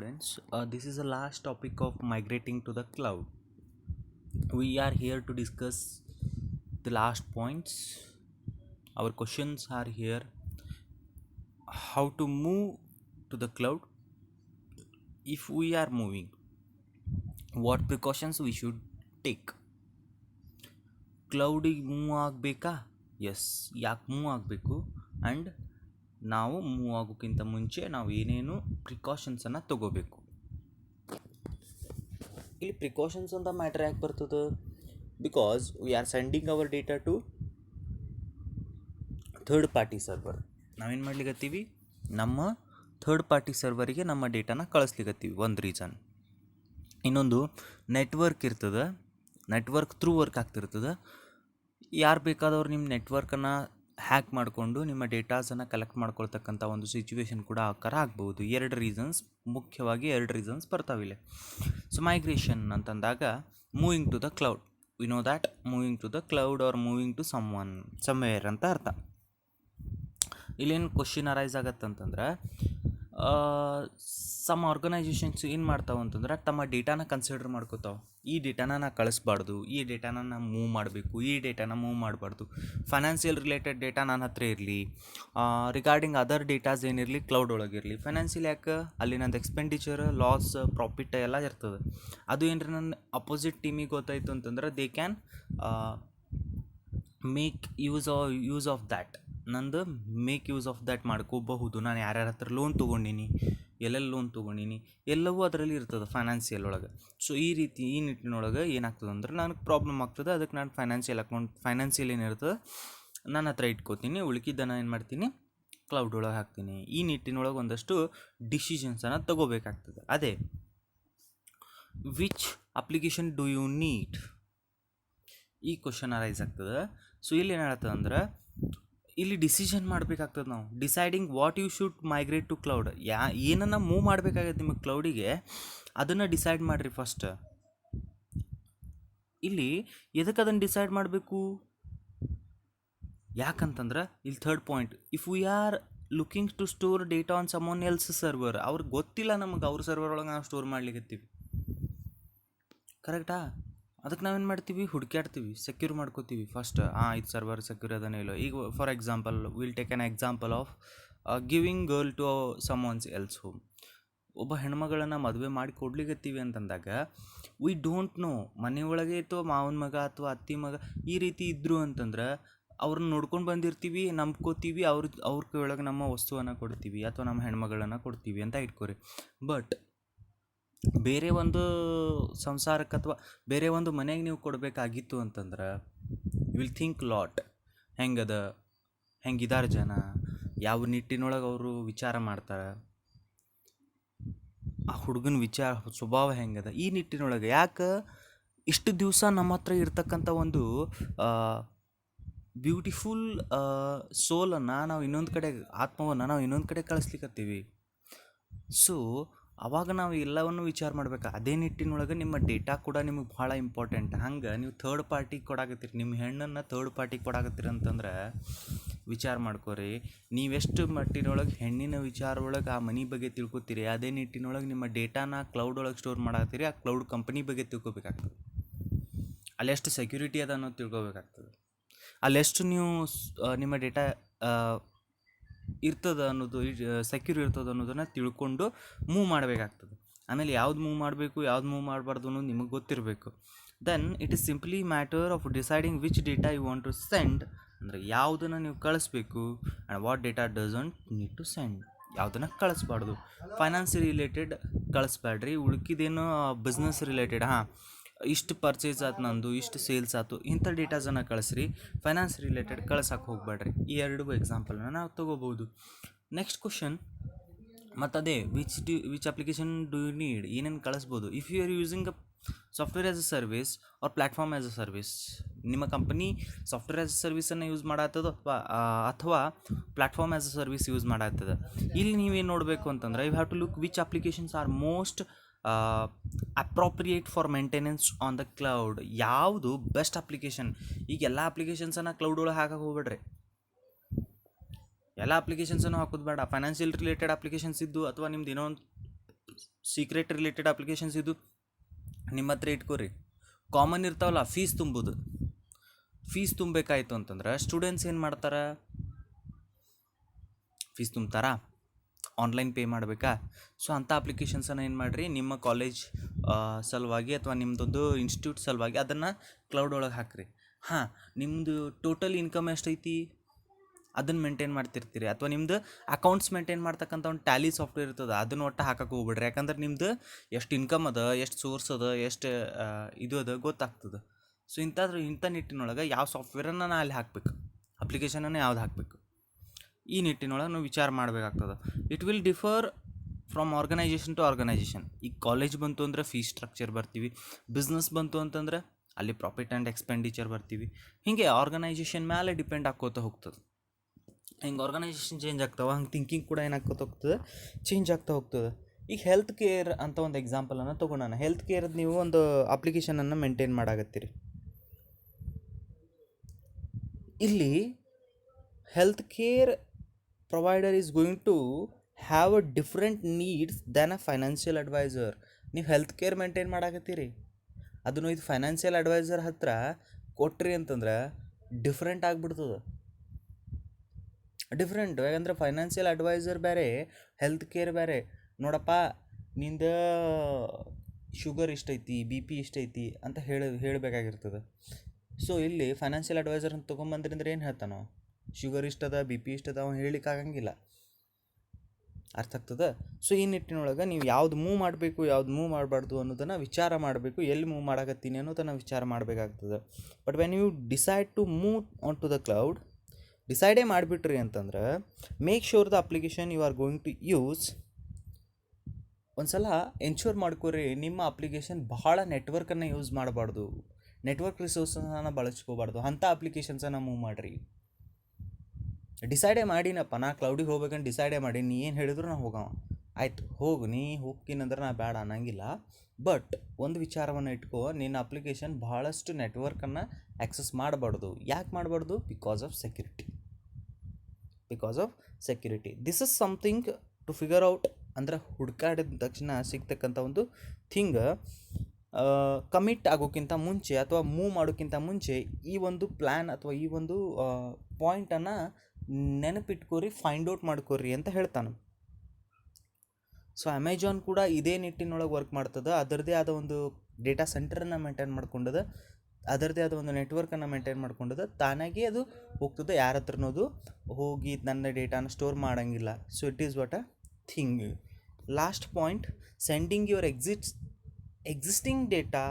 Friends. This is the last topic of migrating to the cloud. We are here to discuss the last points. Our questions are here: how to move to the cloud. If we are moving, what precautions we should take? ಕ್ಲೌಡಿಗೆ move ಆಗಬೇಕಾ? Yes. ಯಾಕೆ move ಆಗಬೇಕು? And ನಾವು move ಆಗೋಕ್ಕಿಂತ ಮುಂಚೆ ನಾವು ಏನೇನು ಪ್ರಿಕಾಷನ್ಸನ್ನು ತಗೋಬೇಕು? ಇಲ್ಲಿ ಪ್ರಿಕಾಷನ್ಸ್ ಅಂತ ಮ್ಯಾಟ್ರ್ ಯಾಕೆ ಬರ್ತದೆ? Because we are sending our data to third party server. ನಾವೇನು ಮಾಡ್ಲಿಕ್ಕತ್ತೀವಿ? ನಮ್ಮ ಥರ್ಡ್ ಪಾರ್ಟಿ ಸರ್ವರಿಗೆ ನಮ್ಮ ಡೇಟಾನ ಕಳಿಸ್ಲಿಕ್ಕತ್ತೀವಿ. ಒಂದು ರೀಸನ್. ಇನ್ನೊಂದು, ನೆಟ್ವರ್ಕ್ ಇರ್ತದೆ, ನೆಟ್ವರ್ಕ್ ಥ್ರೂ ವರ್ಕ್ ಆಗ್ತಿರ್ತದೆ. ಯಾರು ಬೇಕಾದವ್ರು ನಿಮ್ಮ ನೆಟ್ವರ್ಕನ್ನು ಹ್ಯಾಕ್ ಮಾಡಿಕೊಂಡು ನಿಮ್ಮ ಡೇಟಾಸನ್ನು ಕಲೆಕ್ಟ್ ಮಾಡ್ಕೊಳ್ತಕ್ಕಂಥ ಒಂದು ಸಿಚುವೇಶನ್ ಕೂಡ ಆಕಾರ ಆಗ್ಬೋದು. ಮುಖ್ಯವಾಗಿ ಎರಡು ರೀಸನ್ಸ್ ಬರ್ತಾವಿಲ್ಲ. ಸೊ ಮೈಗ್ರೇಷನ್ ಅಂತಂದಾಗ moving to the cloud. We know that moving to the cloud are moving to somewhere ಅಂತ ಅರ್ಥ. ಇಲ್ಲೇನು ಕ್ವಶನ್ ಅರೈಸ್ ಆಗತ್ತಂತಂದ್ರೆ, ಸಮ್ ಆರ್ಗನೈಜೇಷನ್ಸ್ ಏನು ಮಾಡ್ತಾವೆ ಅಂತಂದ್ರೆ ತಮ್ಮ ಡೇಟಾನ ಕನ್ಸಿಡರ್ ಮಾಡ್ಕೋತಾವೆ. ಈ ಡೇಟಾನ ನಾ ಕಳಿಸ್ಬಾರ್ದು, ಈ ಡೇಟಾನ ನಾನು ಮೂವ್ ಮಾಡಬೇಕು, ಈ ಡೇಟಾನ ಮೂವ್ ಮಾಡಬಾರ್ದು. ಫೈನಾನ್ಷಿಯಲ್ ರಿಲೇಟೆಡ್ ಡೇಟಾ ನನ್ನ ಹತ್ರ ಇರಲಿ, ರಿಗಾರ್ಡಿಂಗ್ ಅದರ್ ಡೇಟಾಸ್ ಏನಿರಲಿ ಕ್ಲೌಡ್ ಒಳಗಿರಲಿ. ಫೈನಾನ್ಷಿಯಲ್ ಯಾಕೆ? ಅಲ್ಲಿ ನಂದು ಎಕ್ಸ್ಪೆಂಡಿಚರ್, ಲಾಸ್, ಪ್ರಾಫಿಟ್ ಎಲ್ಲ ಇರ್ತದೆ. ಅದು ಏನ್ರಿ ನನ್ನ ಅಪೋಸಿಟ್ ಟೀಮಿಗೆ ಗೊತ್ತಾಯಿತು ಅಂತಂದ್ರೆ they can make use of that. ನಂದು ಮೇಕ್ ಯೂಸ್ ಆಫ್ ದ್ಯಾಟ್ ಮಾಡ್ಕೋಬಹುದು. ನಾನು ಯಾರ್ಯಾರ ಹತ್ರ ಲೋನ್ ತೊಗೊಂಡಿನಿ, ಎಲ್ಲೆಲ್ಲಿ ಲೋನ್ ತೊಗೊಂಡಿನಿ, ಎಲ್ಲವೂ ಅದರಲ್ಲಿ ಇರ್ತದೆ ಫೈನಾನ್ಷಿಯಲ್ ಒಳಗೆ. ಸೊ ಈ ನಿಟ್ಟಿನೊಳಗೆ ಏನಾಗ್ತದೆ ಅಂದ್ರೆ ನನಗೆ ಪ್ರಾಬ್ಲಮ್ ಆಗ್ತದೆ. ಅದಕ್ಕೆ ನಾನು ಫೈನಾನ್ಷಿಯಲ್ ಏನಿರ್ತದೆ ನನ್ನ ಹತ್ರ ಇಟ್ಕೋತೀನಿ, ಉಳ್ಕಿದ್ದನ್ನು ಏನು ಮಾಡ್ತೀನಿ, ಕ್ಲೌಡ್ ಒಳಗೆ ಹಾಕ್ತೀನಿ. ಈ ನಿಟ್ಟಿನೊಳಗೆ ಒಂದಷ್ಟು ಡಿಸಿಷನ್ಸನ್ನು ತಗೋಬೇಕಾಗ್ತದೆ. ಅದೇ which application do you need? ಈ ಕ್ವಶನ್ ಅರೈಸ್ ಆಗ್ತದೆ. ಸೊ ಇಲ್ಲಿ ಏನು ಹೇಳ್ತದೆ ಅಂದ್ರೆ, ಇಲ್ಲಿ ಡಿಸಿಷನ್ ಮಾಡಬೇಕಾಗ್ತದೆ ನಾವು. Deciding what you should migrate to cloud. ಏನನ್ನು ಮೂವ್ ಮಾಡಬೇಕಾಗತ್ತೆ ನಿಮಗೆ ಕ್ಲೌಡಿಗೆ, ಅದನ್ನು ಡಿಸೈಡ್ ಮಾಡಿರಿ ಫಸ್ಟ್. ಇಲ್ಲಿ ಎದಕ್ಕೆ ಅದನ್ನು ಡಿಸೈಡ್ ಮಾಡಬೇಕು? ಯಾಕಂತಂದ್ರೆ ಇಲ್ಲಿ third point, if we are looking to store data on someone else server. ಅವ್ರಿಗೆ ಗೊತ್ತಿಲ್ಲ ನಮಗೆ ಅವ್ರ ಸರ್ವರ್ ಒಳಗೆ ನಾವು ಸ್ಟೋರ್ ಮಾಡ್ಲಿಕ್ಕತ್ತೀವಿ, ಕರೆಕ್ಟಾ? ಅದಕ್ಕೆ ನಾವೇನು ಮಾಡ್ತೀವಿ, ಹುಡುಕಾಡ್ತೀವಿ, ಸೆಕ್ಯೂರ್ ಮಾಡ್ಕೋತೀವಿ ಫಸ್ಟ್. ಇದು ಸರ್ವರ್ ಸೆಕ್ಯೂರ್ ಅದನ್ನೇ ಇಲ್ಲ. ಈಗ for example will take an example of giving girl to someone's else home. ಒಬ್ಬ ಹೆಣ್ಮಗಳನ್ನು ಮದುವೆ ಮಾಡಿ ಕೊಡ್ಲಿಕ್ಕತ್ತೀವಿ ಅಂತಂದಾಗ ವಿ ಡೋಂಟ್ ನೋ, ಮನೆಯೊಳಗೆ ಅಥವಾ ಮಾವನ ಮಗ ಅಥವಾ ಅತ್ತಿ ಮಗ ಈ ರೀತಿ ಇದ್ದರು ಅಂತಂದ್ರೆ ಅವ್ರನ್ನ ನೋಡ್ಕೊಂಡು ಬಂದಿರ್ತೀವಿ, ನಂಬ್ಕೋತೀವಿ, ಅವ್ರ ಕೈಯೊಳಗೆ ನಮ್ಮ ವಸ್ತುವನ್ನು ಕೊಡ್ತೀವಿ ಅಥವಾ ನಮ್ಮ ಹೆಣ್ಮಗಳನ್ನು ಕೊಡ್ತೀವಿ ಅಂತ ಇಟ್ಕೋರಿ. ಬಟ್ ಬೇರೆ ಒಂದು ಸಂಸಾರಕ್ಕೆ ಅಥವಾ ಬೇರೆ ಒಂದು ಮನೆಗೆ ನೀವು ಕೊಡಬೇಕಾಗಿತ್ತು ಅಂತಂದ್ರೆ ವಿಲ್ ಥಿಂಕ್ ಲಾಟ್. ಹೆಂಗಿದ್ದಾರೆ ಜನ, ಯಾವ ನಿಟ್ಟಿನೊಳಗೆ ಅವರು ವಿಚಾರ ಮಾಡ್ತಾರೆ, ಆ ಹುಡುಗನ ಸ್ವಭಾವ ಹೆಂಗದ, ಈ ನಿಟ್ಟಿನೊಳಗೆ. ಯಾಕೆ ಇಷ್ಟು ದಿವಸ ನಮ್ಮ ಹತ್ರ ಇರ್ತಕ್ಕಂಥ ಒಂದು ಬ್ಯೂಟಿಫುಲ್ ಸೋಲನ್ನು ನಾವು ಇನ್ನೊಂದು ಕಡೆ, ಆತ್ಮವನ್ನು ನಾವು ಇನ್ನೊಂದು ಕಡೆ ಕಳಿಸ್ಲಿಕ್ಕತ್ತೀವಿ. ಸೊ ಆವಾಗ ನಾವು ಎಲ್ಲವನ್ನು ವಿಚಾರ ಮಾಡ್ಬೇಕು. ಅದೇ ನಿಟ್ಟಿನೊಳಗೆ ನಿಮ್ಮ ಡೇಟಾ ಕೂಡ ನಿಮಗೆ ಭಾಳ ಇಂಪಾರ್ಟೆಂಟ್. ಹಂಗೆ ನೀವು ಥರ್ಡ್ ಪಾರ್ಟಿಗೆ ಕೊಡಾಕತ್ತೀರಿ, ನಿಮ್ಮ ಹೆಣ್ಣನ್ನು ಥರ್ಡ್ ಪಾರ್ಟಿಗೆ ಕೊಡಾಕತ್ತೀರಿ ಅಂತಂದ್ರೆ ವಿಚಾರ ಮಾಡ್ಕೋರಿ. ನೀವೆಷ್ಟು ಮಟ್ಟಿನೊಳಗೆ ಹೆಣ್ಣಿನ ವಿಚಾರ ಒಳಗೆ ಆ ಮನೆ ಬಗ್ಗೆ ತಿಳ್ಕೊತೀರಿ, ಅದೇ ನಿಟ್ಟಿನೊಳಗೆ ನಿಮ್ಮ ಡೇಟಾನ ಕ್ಲೌಡ್ ಒಳಗೆ ಸ್ಟೋರ್ ಮಾಡಾಕತ್ತೀರಿ, ಆ ಕ್ಲೌಡ್ ಕಂಪನಿ ಬಗ್ಗೆ ತಿಳ್ಕೊಬೇಕಾಗ್ತದೆ. ಅಲ್ಲೆಷ್ಟು ಸೆಕ್ಯೂರಿಟಿ ಅದ ಅನ್ನೋದು ತಿಳ್ಕೊಬೇಕಾಗ್ತದೆ. ಅಲ್ಲೆಷ್ಟು ನೀವು ನಿಮ್ಮ ಡೇಟಾ ಇರ್ತದೆ ಅನ್ನೋದು, ಸೆಕ್ಯೂರ್ ಇರ್ತದೆ ಅನ್ನೋದನ್ನು ತಿಳ್ಕೊಂಡು ಮೂವ್ ಮಾಡಬೇಕಾಗ್ತದೆ. ಆಮೇಲೆ ಯಾವ್ದು ಮೂವ್ ಮಾಡಬೇಕು, ಯಾವ್ದು ಮೂವ್ ಮಾಡಬಾರ್ದು ಅನ್ನೋದು ನಿಮಗೆ ಗೊತ್ತಿರಬೇಕು. Then it is simply matter of deciding which data you want to send. ಅಂದರೆ ಯಾವುದನ್ನು ನೀವು ಕಳಿಸ್ಬೇಕು and what data doesn't need to send. ಯಾವುದನ್ನು ಕಳಿಸ್ಬಾರ್ದು. ಫೈನಾನ್ಸ್ ರಿಲೇಟೆಡ್ ಕಳಿಸ್ಬೇಡ್ರಿ, ಉಳ್ಕಿದೇನು ಬಿಸ್ನೆಸ್ ರಿಲೇಟೆಡ್, ಇಷ್ಟು ಪರ್ಚೇಸ್ ಆಯ್ತು ನಂದು, ಇಷ್ಟು ಸೇಲ್ಸ್ ಆಯ್ತು, ಇಂಥ ಡೇಟಾಸನ್ನು ಕಳಿಸ್ರಿ. ಫೈನಾನ್ಸ್ ರಿಲೇಟೆಡ್ ಕಳ್ಸಕ್ಕೆ ಹೋಗ್ಬೇಡ್ರಿ. ಈ ಎರಡು ಎಕ್ಸಾಂಪಲ್ನ ನಾವು ತೊಗೋಬೋದು. ನೆಕ್ಸ್ಟ್ ಕ್ವಶನ್ ಮತ್ತು ಅದೇ which application do you need, ಏನೇನು ಕಳಿಸ್ಬೋದು. If you are using a software as a service or platform as a service, ನಿಮ್ಮ ಕಂಪನಿ ಸಾಫ್ಟ್ವೇರ್ ಆ್ಯಸ್ ಅ ಸರ್ವಿಸನ್ನು ಯೂಸ್ ಮಾಡತ್ತದ ಅಥವಾ platform as a service use ಮಾಡತ್ತದ. ಇಲ್ಲಿ ನೀವೇನು ನೋಡಬೇಕು ಅಂತಂದ್ರೆ you have to look which applications are most appropriate for maintenance on the cloud. ಯಾವುದು ಬೆಸ್ಟ್ ಅಪ್ಲಿಕೇಶನ್? ಈಗ ಎಲ್ಲ ಅಪ್ಲಿಕೇಶನ್ಸನ್ನು ಕ್ಲೌಡ್ ಒಳಗೆ ಹಾಕಕ್ಕೆ ಹೋಗ್ಬೇಡ್ರಿ. ಎಲ್ಲ ಅಪ್ಲಿಕೇಶನ್ಸನ್ನು ಹಾಕೋದು ಬೇಡ. ಫೈನಾನ್ಷಿಯಲ್ ರಿಲೇಟೆಡ್ ಅಪ್ಲಿಕೇಶನ್ಸ್ ಇದ್ದು ಅಥವಾ ನಿಮ್ದು ಏನೋ ಒಂದು ಸೀಕ್ರೆಟ್ ರಿಲೇಟೆಡ್ ಅಪ್ಲಿಕೇಶನ್ಸ್ ಇದು ನಿಮ್ಮ ಹತ್ರ ಇಟ್ಕೋರಿ. ಕಾಮನ್ ಇರ್ತಾವಲ್ಲ, ಫೀಸ್ ತುಂಬಬೇಕಾಯ್ತು ಅಂತಂದ್ರೆ ಸ್ಟೂಡೆಂಟ್ಸ್ ಏನು ಮಾಡ್ತಾರೆ, ಫೀಸ್ ತುಂಬ್ತಾರಾ, ಆನ್ಲೈನ್ ಪೇ ಮಾಡಬೇಕಾ? ಸೊ ಅಂಥ ಅಪ್ಲಿಕೇಶನ್ಸನ್ನು ಏನು ಮಾಡಿರಿ, ನಿಮ್ಮ ಕಾಲೇಜ್ ಸಲುವಾಗಿ ಅಥವಾ ನಿಮ್ಮದೊಂದು ಇನ್ಸ್ಟಿಟ್ಯೂಟ್ ಸಲುವಾಗಿ ಅದನ್ನು ಕ್ಲೌಡ್ ಒಳಗೆ ಹಾಕಿರಿ. ಹಾಂ, ನಿಮ್ಮದು ಟೋಟಲ್ ಇನ್ಕಮ್ ಎಷ್ಟೈತಿ ಅದನ್ನು ಮೇಂಟೈನ್ ಮಾಡ್ತಿರ್ತೀರಿ, ಅಥವಾ ನಿಮ್ಮದು ಅಕೌಂಟ್ಸ್ ಮೇಂಟೈನ್ ಮಾಡ್ತಕ್ಕಂಥ ಒಂದು ಟ್ಯಾಲಿ ಸಾಫ್ಟ್ವೇರ್ ಇರ್ತದೆ, ಅದನ್ನು ಒಟ್ಟು ಹಾಕಕ್ಕೆ ಹೋಗ್ಬಿಡ್ರಿ. ಯಾಕಂದ್ರೆ ನಿಮ್ಮದು ಎಷ್ಟು ಇನ್ಕಮ್ ಅದ, ಎಷ್ಟು ಸೋರ್ಸ್ ಅದ, ಎಷ್ಟು ಇದು ಅದ ಗೊತ್ತಾಗ್ತದೆ. ಸೊ ಇಂಥ ನಿಟ್ಟಿನೊಳಗೆ ಯಾವ ಸಾಫ್ಟ್ವೇರನ್ನು ನಾನು ಅಲ್ಲಿ ಹಾಕಬೇಕು, ಅಪ್ಲಿಕೇಶನನ್ನು ಯಾವ್ದು ಹಾಕಬೇಕು, ಈ ನಿಟ್ಟಿನೊಳಗೆ ನಾವು ವಿಚಾರ ಮಾಡಬೇಕಾಗ್ತದೆ. It will differ from organisation to organisation. ಈಗ ಕಾಲೇಜ್ ಬಂತು ಅಂದರೆ ಫೀಸ್ ಸ್ಟ್ರಕ್ಚರ್ ಬರ್ತೀವಿ, ಬಿಸ್ನೆಸ್ ಬಂತು ಅಂತಂದ್ರೆ ಅಲ್ಲಿ ಪ್ರಾಫಿಟ್ ಆ್ಯಂಡ್ ಎಕ್ಸ್ಪೆಂಡಿಚರ್ ಬರ್ತೀವಿ. ಹೀಗೆ ಆರ್ಗನೈಜೇಷನ್ ಮೇಲೆ ಡಿಪೆಂಡ್ ಆಕೋತ ಹೋಗ್ತದೆ. ಹಿಂಗೆ ಆರ್ಗನೈಜೇಷನ್ ಚೇಂಜ್ ಆಗ್ತಾವೆ, ಹಂಗೆ ಥಿಂಕಿಂಗ್ ಕೂಡ ಏನಾಗ್ಕೋತ ಹೋಗ್ತದೆ, ಚೇಂಜ್ ಆಗ್ತಾ ಹೋಗ್ತದೆ. ಈಗ ಹೆಲ್ತ್ ಕೇರ್ ಅಂತ ಒಂದು ಎಕ್ಸಾಂಪಲನ್ನು ತೊಗೊಂಡಾನ. ಹೆಲ್ತ್ ಕೇರ್ದು ನೀವು ಒಂದು ಅಪ್ಲಿಕೇಶನನ್ನು ಮೇಂಟೈನ್ ಮಾಡಾಕತ್ತೀರಿ. ಇಲ್ಲಿ health care provider is going to have a different needs than a financial adviser. ನೀವು ಹೆಲ್ತ್ ಕೇರ್ ಮೇಂಟೈನ್ ಮಾಡಾಕತ್ತೀರಿ, ಅದನ್ನು ಇದು ಫೈನಾನ್ಷಿಯಲ್ ಅಡ್ವೈಸರ್ ಹತ್ರ ಕೊಟ್ರಿ ಅಂತಂದ್ರೆ ಡಿಫ್ರೆಂಟ್ ಆಗಿಬಿಡ್ತದೆ. ಯಾಕಂದ್ರೆ ಫೈನಾನ್ಷಿಯಲ್ ಅಡ್ವೈಸರ್ ಬೇರೆ, ಹೆಲ್ತ್ ಕೇರ್ ಬೇರೆ. ನೋಡಪ್ಪ, ನಿಂದ ಶುಗರ್ ಇಷ್ಟೈತಿ, ಬಿ ಪಿ ಇಷ್ಟೈತಿ ಅಂತ ಹೇಳಬೇಕಾಗಿರ್ತದೆ. ಸೊ ಇಲ್ಲಿ ಫೈನಾನ್ಷಿಯಲ್ ಅಡ್ವೈಸರ್ ಅಂತ ತೊಗೊಂಬಂದ್ರಿಂದ ಏನು ಹೇಳ್ತಾನೋ, ಶುಗರ್ ಇಷ್ಟದ, ಬಿ ಪಿ ಇಷ್ಟದ, ಅವ್ನು ಹೇಳಿಕ್ಕಾಗಂಗಿಲ್ಲ. ಅರ್ಥ ಆಗ್ತದೆ? ಸೊ ಈ ನಿಟ್ಟಿನೊಳಗೆ ನೀವು ಯಾವ್ದು ಮೂವ್ ಮಾಡಬೇಕು, ಯಾವ್ದು ಮೂವ್ ಮಾಡಬಾರ್ದು ಅನ್ನೋದನ್ನು ವಿಚಾರ ಮಾಡಬೇಕು. ಎಲ್ಲಿ ಮೂವ್ ಮಾಡಕತ್ತೀನಿ ಅನ್ನೋದನ್ನು ವಿಚಾರ ಮಾಡಬೇಕಾಗ್ತದೆ. But when you decide to move on to the cloud, ಡಿಸೈಡೇ ಮಾಡಿಬಿಟ್ರಿ ಅಂತಂದ್ರೆ make sure the application you are going to use, ಒಂದು ಸಲ ಎನ್ಶೂರ್ ಮಾಡ್ಕೊರಿ ನಿಮ್ಮ ಅಪ್ಲಿಕೇಶನ್ ಬಹಳ ನೆಟ್ವರ್ಕನ್ನು ಯೂಸ್ ಮಾಡಬಾರ್ದು, ನೆಟ್ವರ್ಕ್ ರಿಸೋರ್ಸನ್ನು ಬಳಸ್ಕೋಬಾರ್ದು. ಅಂಥ ಅಪ್ಲಿಕೇಶನ್ಸನ್ನು ಮೂವ್ ಮಾಡಿರಿ. ಡಿಸೈಡೇ ಮಾಡಿನಪ್ಪ, ನಾ ಕ್ಲೌಡಿಗೆ ಹೋಗ್ಬೇಕಂತ ಡಿಸೈಡೇ ಮಾಡಿ, ನೀ ಏನು ಹೇಳಿದ್ರು ನಾ ಹೋಗವ, ಆಯ್ತು ಹೋಗು, ನೀ ಹೋಗ್ತೀನಂದ್ರೆ ನಾ ಬೇಡ ಅನ್ನಂಗಿಲ್ಲ. ಬಟ್ ಒಂದು ವಿಚಾರವನ್ನು ಇಟ್ಕೋ, ನಿನ್ನ ಅಪ್ಲಿಕೇಶನ್ ಬಹಳಷ್ಟು ನೆಟ್ವರ್ಕನ್ನು ಆ್ಯಕ್ಸಸ್ ಮಾಡಬಾರ್ದು. ಯಾಕೆ ಮಾಡಬಾರ್ದು? Because of security. This is something to figure out. ಅಂದ್ರೆ ಹುಡ್ಕಾಡಿದ ತಕ್ಷಣ ಸಿಗ್ತಕ್ಕಂಥ ಒಂದು ಥಿಂಗ್. ಕಮಿಟ್ ಆಗೋಕ್ಕಿಂತ ಮುಂಚೆ ಅಥವಾ ಮೂವ್ ಮಾಡೋಕ್ಕಿಂತ ಮುಂಚೆ ಈ ಒಂದು ಪ್ಲ್ಯಾನ್ ಅಥವಾ ಈ ಒಂದು ಪಾಯಿಂಟನ್ನು ನೆನಪಿಟ್ಕೋರಿ, ಫೈಂಡ್ ಔಟ್ ಮಾಡ್ಕೋರಿ ಅಂತ ಹೇಳ್ತಾನೆ. ಸೊ ಅಮೆಜಾನ್ ಕೂಡ ಇದೇ ನಿಟ್ಟಿನೊಳಗೆ ವರ್ಕ್ ಮಾಡ್ತದೆ. ಅದರದೇ ಆದ ಒಂದು ಡೇಟಾ ಸೆಂಟರನ್ನು ಮೇಂಟೈನ್ ಮಾಡ್ಕೊಂಡದ, ಅದರದೇ ಆದ ಒಂದು ನೆಟ್ವರ್ಕನ್ನು ಮೇಂಟೈನ್ ಮಾಡ್ಕೊಂಡದ. ತಾನಾಗಿ ಅದು ಹೋಗ್ತದೆ, ಯಾರ ಹತ್ರನೋದು ಹೋಗಿ ನನ್ನ ಡೇಟಾನ ಸ್ಟೋರ್ ಮಾಡೋಂಗಿಲ್ಲ. So it is what a thing. Last point, sending your existing data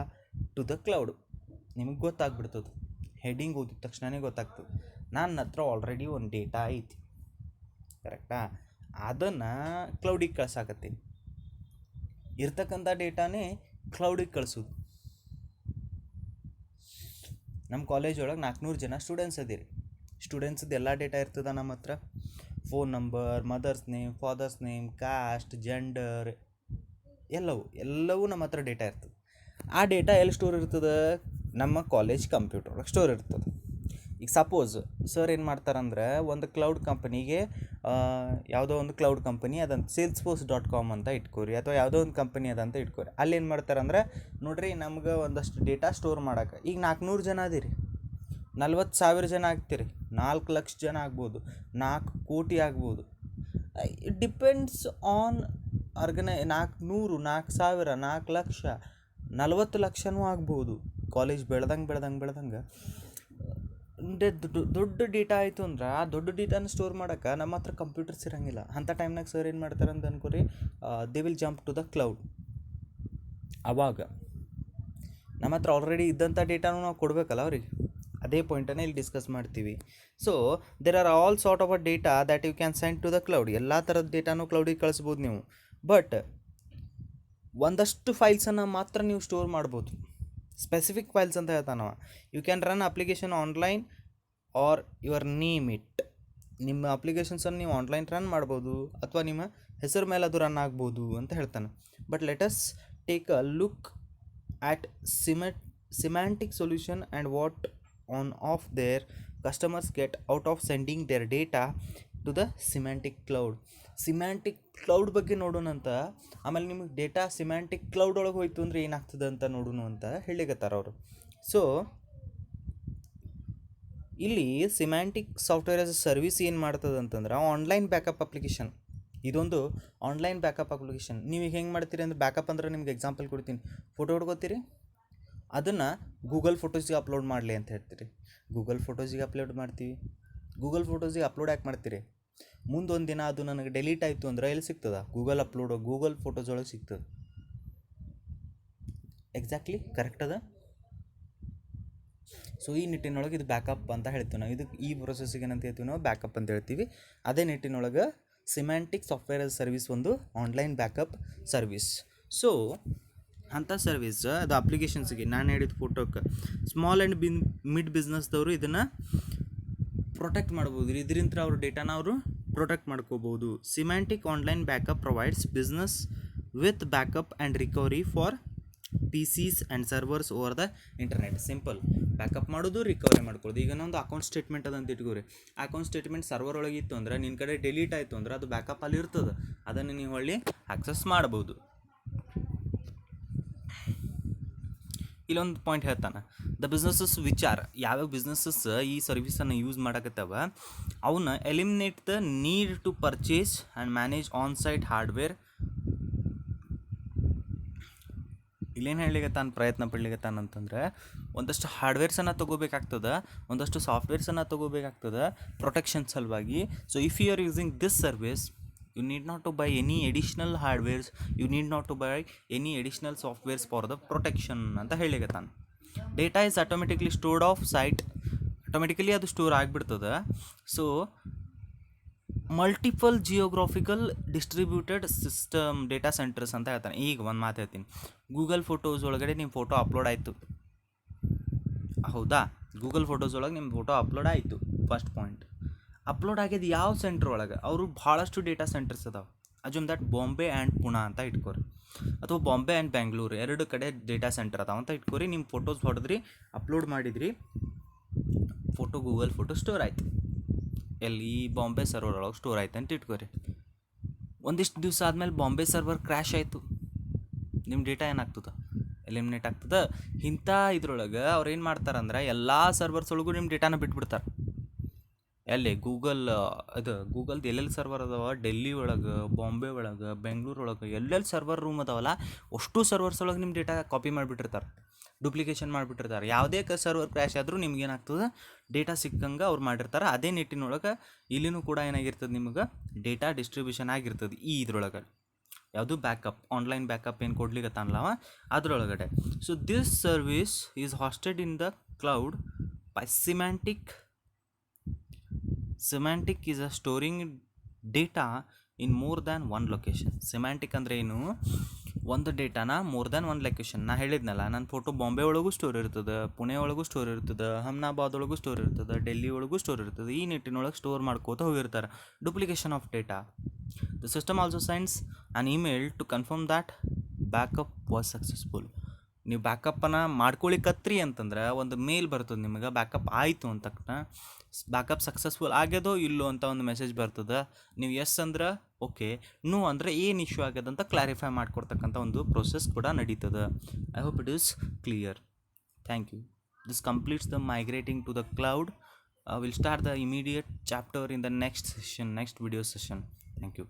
to the cloud. ನಿಮಗೆ ಗೊತ್ತಾಗ್ಬಿಡ್ತದೆ, ಹೆಡಿಂಗ್ ಓದಿದ ತಕ್ಷಣವೇ ಗೊತ್ತಾಗ್ತದೆ, ನನ್ನ ಹತ್ರ ಆಲ್ರೆಡಿ ಒಂದು ಡೇಟಾ ಐತಿ, ಕರೆಕ್ಟಾ? ಅದನ್ನು ಕ್ಲೌಡಿಗೆ ಕಳ್ಸಾಕತ್ತೀನಿ. ಇರ್ತಕ್ಕಂಥ ಡೇಟಾನೇ ಕ್ಲೌಡಿಗೆ ಕಳಿಸೋದು. ನಮ್ಮ ಕಾಲೇಜ್ ಒಳಗೆ 400 ಜನ ಸ್ಟೂಡೆಂಟ್ಸ್ ಅದೀರಿ. ಸ್ಟೂಡೆಂಟ್ಸದ್ದು ಎಲ್ಲ ಡೇಟಾ ಇರ್ತದೆ ನಮ್ಮ ಹತ್ರ. Phone number, mother's name, father's name, caste, gender, ಎಲ್ಲವೂ ನಮ್ಮ ಹತ್ರ ಡೇಟಾ ಇರ್ತದೆ. ಆ ಡೇಟಾ ಎಲ್ಲಿ ಸ್ಟೋರ್ ಇರ್ತದೆ? ನಮ್ಮ ಕಾಲೇಜ್ ಕಂಪ್ಯೂಟರ್ ಒಳಗೆ ಸ್ಟೋರ್ ಇರ್ತದೆ. ಈಗ ಸಪೋಸ್ ಸರ್ ಏನು ಮಾಡ್ತಾರಂದ್ರೆ, ಒಂದು ಕ್ಲೌಡ್ ಕಂಪನಿಗೆ ಯಾವುದೋ ಒಂದು ಕ್ಲೌಡ್ ಕಂಪನಿ ಅದಂತ salesforce.com ಅಂತ ಇಟ್ಕೋರಿ, ಅಥವಾ ಯಾವುದೋ ಒಂದು ಕಂಪನಿ ಅದಂತ ಇಟ್ಕೋರಿ. ಅಲ್ಲಿ ಏನು ಮಾಡ್ತಾರಂದ್ರೆ, ನೋಡಿರಿ ನಮ್ಗೆ ಒಂದಷ್ಟು ಡೇಟಾ ಸ್ಟೋರ್ ಮಾಡೋಕೆ ಈಗ 400 ಜನ ಅದೀರಿ, 40,000 ಜನ ಆಗ್ತೀರಿ, 4 ಲಕ್ಷ ಜನ ಆಗ್ಬೋದು, 4 ಕೋಟಿ ಆಗ್ಬೋದು. ಇಟ್ ಡಿಪೆಂಡ್ಸ್ ಆನ್ 400, 4,000, 4 ಲಕ್ಷ, 40 ಲಕ್ಷನೂ ಆಗ್ಬೋದು. ಕಾಲೇಜ್ ಬೆಳ್ದಂಗೆ ದೊಡ್ಡ ಡೇಟಾ ಆಯಿತು ಅಂದ್ರೆ ಆ ದೊಡ್ಡ ಡೇಟಾನ ಸ್ಟೋರ್ ಮಾಡೋಕೆ ನಮ್ಮ ಹತ್ರ ಕಂಪ್ಯೂಟರ್ಸ್ ಇರೋಂಗಿಲ್ಲ. ಅಂಥ ಟೈಮ್ನಾಗ ಸರ್ ಏನು ಮಾಡ್ತಾರೆ ಅಂತ ಅನ್ಕೋರಿ, they will jump to the cloud. ಆವಾಗ ನಮ್ಮ ಹತ್ರ ಆಲ್ರೆಡಿ ಇದ್ದಂಥ ಡೇಟಾನು ನಾವು ಕೊಡಬೇಕಲ್ಲ ಅವ್ರಿಗೆ. ಅದೇ ಪಾಯಿಂಟನ್ನು ಇಲ್ಲಿ ಡಿಸ್ಕಸ್ ಮಾಡ್ತೀವಿ. So there are all sort of a data that you can send to the cloud. ಎಲ್ಲ ಥರದ ಡೇಟಾನು ಕ್ಲೌಡಿಗೆ ಕಳಿಸ್ಬೋದು ನೀವು. ಬಟ್ ಒಂದಷ್ಟು ಫೈಲ್ಸನ್ನು ಮಾತ್ರ ನೀವು ಸ್ಟೋರ್ ಮಾಡ್ಬೋದು. ಸ್ಪೆಸಿಫಿಕ್ ಫೈಲ್ಸ್ ಅಂತ ಹೇಳ್ತಾನವ. You can run application online or your name it. ನಿಮ್ಮ ಅಪ್ಲಿಕೇಶನ್ಸನ್ನು ನೀವು ಆನ್ಲೈನ್ ರನ್ ಮಾಡ್ಬೋದು, ಅಥವಾ ನಿಮ್ಮ ಹೆಸರು ಮೇಲೆ ಅದು ರನ್ ಆಗ್ಬೋದು ಅಂತ ಹೇಳ್ತಾನೆ. But let us take a look at semantic solution and what on of their customers get out of sending their data to the semantic cloud. Semantic cloud ಬಗ್ಗೆ ನೋಡೋಣ ಅಂತ. ಆಮೇಲೆ ನಿಮಗೆ ಡೇಟಾ ಸಿಮ್ಯಾಂಟಿಕ್ ಕ್ಲೌಡ್ ಒಳಗೆ ಹೋಯ್ತು ಅಂದರೆ ಏನಾಗ್ತದೆ ಅಂತ ನೋಡೋಣ ಅಂತ ಹೇಳಿಕತ್ತಾರ ಅವರು. ಸೊ ಇಲ್ಲಿ semantic software as a service ಏನು ಮಾಡ್ತದೆ ಅಂತಂದ್ರೆ ಆನ್ಲೈನ್ ಬ್ಯಾಕಪ್ ಅಪ್ಲಿಕೇಶನ್. ಇದೊಂದು ಆನ್ಲೈನ್ ಬ್ಯಾಕಪ್ ಅಪ್ಲಿಕೇಶನ್. ನೀವು ಈಗ ಹೆಂಗೆ ಮಾಡ್ತೀರಿ ಅಂದರೆ, ಬ್ಯಾಕಪ್ ಅಂದ್ರೆ ನಿಮ್ಗೆ ಎಕ್ಸಾಂಪಲ್ ಕೊಡ್ತೀನಿ. ಫೋಟೋ ಹೊಡ್ಕೋತೀರಿ, ಅದನ್ನು ಗೂಗಲ್ ಫೋಟೋಸ್ಗೆ ಅಪ್ಲೋಡ್ ಮಾಡಲಿ ಅಂತ ಹೇಳ್ತೀರಿ. ಗೂಗಲ್ ಫೋಟೋಸಿಗೆ ಅಪ್ಲೋಡ್ ಮಾಡ್ತೀವಿ. ಗೂಗಲ್ ಫೋಟೋಸಿಗೆ ಅಪ್ಲೋಡ್ ಯಾಕೆ ಮಾಡ್ತೀರಿ? ಮುಂದೊಂದು ದಿನ ಅದು ನನಗೆ ಡೆಲೀಟ್ ಆಯಿತು ಅಂದ್ರೆ ಎಲ್ಲಿ ಸಿಗ್ತದೆ? ಗೂಗಲ್ ಫೋಟೋಸ್ ಒಳಗೆ ಸಿಗ್ತದೆ. ಎಕ್ಸಾಕ್ಟ್ಲಿ ಕರೆಕ್ಟ್ ಅದ. ಸೊ ಈ ನಿಟ್ಟಿನೊಳಗೆ ಇದು ಬ್ಯಾಕಪ್ ಅಂತ ಹೇಳ್ತೀವಿ ನಾವು. ಇದಕ್ಕೆ ಈ ಪ್ರೊಸೆಸ್ಸಿಗೆ ಏನಂತ ಹೇಳ್ತೀವಿ ನಾವು? ಬ್ಯಾಕಪ್ ಅಂತ ಹೇಳ್ತೀವಿ. ಅದೇ ನಿಟ್ಟಿನೊಳಗೆ ಸಿಮ್ಯಾಂಟಿಕ್ ಸಾಫ್ಟ್ವೇರ್ ಆಸ್ ಸರ್ವಿಸ್ ಒಂದು ಆನ್ಲೈನ್ ಬ್ಯಾಕಪ್ ಸರ್ವಿಸ್. ಸೊ ಅಂಥ ಸರ್ವಿಸ್ ಅದು ಅಪ್ಲಿಕೇಶನ್ಸ್ಗೆ ನಾನು ಹೇಳಿದ ಫೋಟೋಕ್ಕೆ ಸ್ಮಾಲ್ ಆ್ಯಂಡ್ ಮಿಡ್ ಬಿಸ್ನೆಸ್ದವರು ಇದನ್ನು ಪ್ರೊಟೆಕ್ಟ್ ಮಾಡ್ಬೋದು. ಇದರಿಂದ ಅವ್ರ ಡೇಟಾನ ಅವರು ಪ್ರೊಟೆಕ್ಟ್ ಮಾಡ್ಕೋಬೋದು. Semantic online backup provides business with backup and recovery for PCs and servers over the internet. Simple, backup ಮಾಡೋದು, ರಿಕವರಿ ಮಾಡ್ಕೊಳ್ಳೋದು. ಈಗ ಒಂದು ಅಕೌಂಟ್ ಸ್ಟೇಟ್ಮೆಂಟ್ ಅದಂತ ಇಟ್ಕೋರಿ. ಅಕೌಂಟ್ ಸ್ಟೇಟ್ಮೆಂಟ್ ಸರ್ವರ್ ಒಳಗೆ ಇತ್ತು ಅಂದ್ರೆ ನಿನ್ನ ಕಡೆ ಡಿಲೀಟ್ ಆಯಿತು ಅಂದ್ರೆ ಅದು ಬ್ಯಾಕಪ್ ಅಲ್ಲಿ ಇರ್ತದೆ. ಅದನ್ನು ನೀವು ಹೊಳ್ಳಿ ಆಕ್ಸೆಸ್ ಮಾಡ್ಬೋದು. ಇಲ್ಲೊಂದು ಪಾಯಿಂಟ್ ಹೇಳ್ತಾನೆ, ದ ಬಿಸ್ನೆಸಸ್ ವಿಚಾರ್ ಯಾವ್ಯಾವ ಬಿಸ್ನೆಸಸ್ ಈ ಸರ್ವಿಸನ್ನು ಯೂಸ್ ಮಾಡಕತ್ತವ ಅವನ್ನ eliminate the need to purchase and manage on site hardware. ಇಲ್ಲೇನು ಹೇಳಲಿಕತ್ತಾನ, ಪ್ರಯತ್ನ ಪಡ್ಲಿಕತ್ತಾನಂತಂದ್ರೆ ಒಂದಷ್ಟು ಹಾರ್ಡ್ವೇರ್ಸನ್ನು ತೊಗೋಬೇಕಾಗ್ತದೆ, ಒಂದಷ್ಟು ಸಾಫ್ಟ್ವೇರ್ಸನ್ನು ತೊಗೋಬೇಕಾಗ್ತದೆ ಪ್ರೊಟೆಕ್ಷನ್ ಸಲುವಾಗಿ. So if you are using this service, you need not to buy any additional hardwares, you need not to buy any additional softwares for the protection ಅಂತ ಹೇಳಿಕತ್ತಾನ. Data is automatically stored off site, automatically ಅದು store ಆಗಿಬಿಡ್ತದೆ. So multiple geographical distributed system data centers ಅಂತ ಹೇಳ್ತಾನೆ. ಈಗ ಒಂದು ಮಾತು ಹೇಳ್ತೀನಿ, ಗೂಗಲ್ ಫೋಟೋಸ್ ಒಳಗಡೆ ನಿಮ್ಮ ಫೋಟೋ ಅಪ್ಲೋಡ್ ಆಯಿತು, ಹೌದಾ? ಗೂಗಲ್ ಫೋಟೋಸ್ ಒಳಗೆ ನಿಮ್ಮ ಫೋಟೋ ಅಪ್ಲೋಡ್ ಆಯಿತು. ಫಸ್ಟ್ ಪಾಯಿಂಟ್, ಅಪ್ಲೋಡ್ ಆಗ್ಯದ ಯಾವ ಸೆಂಟ್ರ್ ಒಳಗೆ? ಅವರು ಭಾಳಷ್ಟು ಡೇಟಾ ಸೆಂಟರ್ಸ್ ಅದಾವೆ. ಅಜುಮ್ ದಟ್ ಬಾಂಬೆ ಆ್ಯಂಡ್ ಪುಣೆ ಅಂತ ಇಟ್ಕೋರಿ, ಅಥವಾ ಬಾಂಬೆ ಆ್ಯಂಡ್ ಬೆಂಗಳೂರು, ಎರಡು ಕಡೆ ಡೇಟಾ ಸೆಂಟರ್ ಅದಾವೆ ಅಂತ ಇಟ್ಕೋರಿ. ನಿಮ್ಮ ಫೋಟೋಸ್ ಹೊಡೆದ್ರಿ, ಅಪ್ಲೋಡ್ ಮಾಡಿದ್ರಿ, ಫೋಟೋ ಗೂಗಲ್ ಫೋಟೋ ಸ್ಟೋರ್ ಆಯಿತು. ಎಲ್ಲಿ? ಬಾಂಬೆ ಸರ್ವರ್ ಒಳಗೆ ಸ್ಟೋರ್ ಆಯ್ತು ಅಂತ ಇಟ್ಕೋರಿ. ಒಂದಿಷ್ಟು ದಿವಸ ಆದಮೇಲೆ ಬಾಂಬೆ ಸರ್ವರ್ ಕ್ರ್ಯಾಶ್ ಆಯಿತು, ನಿಮ್ಮ ಡೇಟಾ ಏನಾಗ್ತದೆ? ಎಲಿಮಿನೇಟ್ ಆಗ್ತದೆ. ಇಂಥ ಇದ್ರೊಳಗೆ ಅವ್ರು ಏನು ಮಾಡ್ತಾರಂದ್ರೆ ಎಲ್ಲ ಸರ್ವರ್ಸ್ ಒಳಗೂ ನಿಮ್ಮ ಡೇಟಾನ ಬಿಟ್ಬಿಡ್ತಾರೆ. ಎಲ್ಲಿ? ಗೂಗಲ್ದು ಎಲ್ಲೆಲ್ಲಿ ಸರ್ವರ್ ಅದಾವ, ಡೆಲ್ಲಿ ಒಳಗೆ, ಬಾಂಬೆ ಒಳಗೆ, ಬೆಂಗಳೂರು ಒಳಗೆ, ಎಲ್ಲೆಲ್ಲಿ ಸರ್ವರ್ ರೂಮ್ ಅದಾವಲ್ಲ ಅಷ್ಟು ಸರ್ವರ್ಸ್ ಒಳಗೆ ನಿಮ್ಮ ಡೇಟಾ ಕಾಪಿ ಮಾಡಿಬಿಟ್ಟಿರ್ತಾರೆ, ಡುಪ್ಲಿಕೇಶನ್ ಮಾಡಿಬಿಟ್ಟಿರ್ತಾರೆ. ಯಾವುದೇ ಸರ್ವರ್ ಕ್ರ್ಯಾಶ್ ಆದರೂ ನಿಮ್ಗೇನಾಗ್ತದೆ? ಡೇಟಾ ಸಿಕ್ಕಂಗೆ ಅವ್ರು ಮಾಡಿರ್ತಾರೆ. ಅದೇ ನಿಟ್ಟಿನೊಳಗೆ ಇಲ್ಲಿನೂ ಕೂಡ ಏನಾಗಿರ್ತದೆ, ನಿಮಗೆ ಡೇಟಾ ಡಿಸ್ಟ್ರಿಬ್ಯೂಷನ್ ಆಗಿರ್ತದೆ ಈ ಇದ್ರೊಳಗೆ. ಯಾವುದು? ಬ್ಯಾಕಪ್, ಆನ್ಲೈನ್ ಬ್ಯಾಕಪ್ ಏನು ಕೊಡ್ಲಿಕ್ಕತ್ತಾನಲ್ಲವ ಅದರೊಳಗಡೆ. So this service is hosted in the cloud by semantic. Semantic is a storing data in more than one location. Semantic ಅಂದರೆ ಏನು? ಒಂದು ಡೇಟಾನ ಮೋರ್ ದ್ಯಾನ್ ಒನ್ ಲೊಕೇಶನ್. ನಾ ಹೇಳಿದ್ನಲ್ಲ, ನನ್ನ ಫೋಟೋ ಬಾಂಬೆ ಒಳಗೂ ಸ್ಟೋರ್ ಇರ್ತದೆ, ಪುಣೆ ಒಳಗೂ ಸ್ಟೋರ್ ಇರ್ತದೆ, ಅಹಮದಾಬಾದ್ ಒಳಗೂ ಸ್ಟೋರ್ ಇರ್ತದೆ, ಡೆಲ್ಲಿ ಒಳಗೂ ಸ್ಟೋರ್ ಇರ್ತದೆ. ಈ ನಿಟ್ಟಿನೊಳಗೆ ಸ್ಟೋರ್ ಮಾಡ್ಕೋತ ಹೋಗಿರ್ತಾರೆ. Duplication of data. The system also sends an email to confirm that backup was successful. ನೀವು ಬ್ಯಾಕಪ್ಪನ್ನು ಮಾಡ್ಕೊಳಿಕತ್ರಿ ಅಂತಂದ್ರೆ ಒಂದು ಮೇಲ್ ಬರ್ತದೆ ನಿಮಗೆ, ಬ್ಯಾಕಪ್ ಆಯಿತು ಅಂತ ತಕ್ಷಣ. ಬ್ಯಾಕಪ್ ಸಕ್ಸಸ್ಫುಲ್ ಆಗ್ಯದೋ ಇಲ್ಲೋ ಅಂತ ಒಂದು ಮೆಸೇಜ್ ಬರ್ತದೆ. ನೀವು ಎಸ್ ಅಂದ್ರೆ ಓಕೆ, ನೋ ಅಂದರೆ ಏನು ಇಶ್ಯೂ ಆಗ್ಯದ ಅಂತ ಕ್ಲಾರಿಫೈ ಮಾಡಿಕೊಡ್ತಕ್ಕಂಥ ಒಂದು ಪ್ರೊಸೆಸ್ ಕೂಡ ನಡೀತದೆ. I hope it is clear. Thank you. This completes the migrating to the cloud. Will start the immediate chapter in the next video session. Thank you.